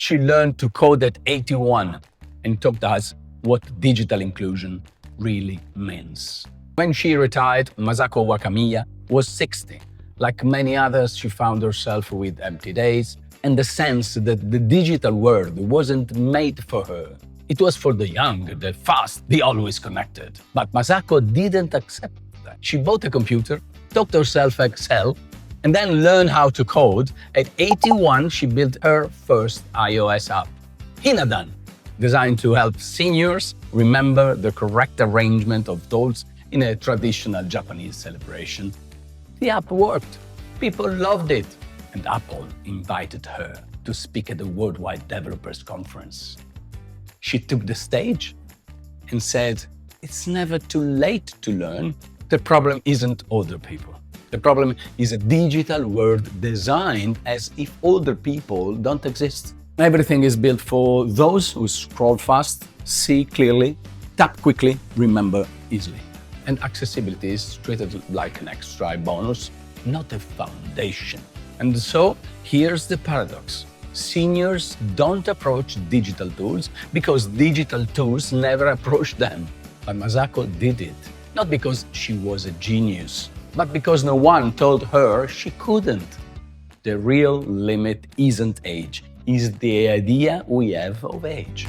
She learned to code at 81 and taught us what digital inclusion really means. When she retired, Masako Wakamiya was 60. Like many others, she found herself with empty days and the sense that the digital world wasn't made for her. It was for the young, the fast, the always connected. But Masako didn't accept that. She bought a computer, taught herself Excel, and then learned how to code. At 81, she built her first iOS app, Hinadan, designed to help seniors remember the correct arrangement of dolls in a traditional Japanese celebration. The app worked. People loved it. And Apple invited her to speak at the Worldwide Developers Conference. She took the stage and said, "It's never too late to learn. The problem isn't older people. The problem is a digital world designed as if older people don't exist. Everything is built for those who scroll fast, see clearly, tap quickly, remember easily. And accessibility is treated like an extra bonus, not a foundation." And so, here's the paradox. Seniors don't approach digital tools because digital tools never approach them. But Masako did it, not because she was a genius, but because no one told her she couldn't. The real limit isn't age, it's the idea we have of age.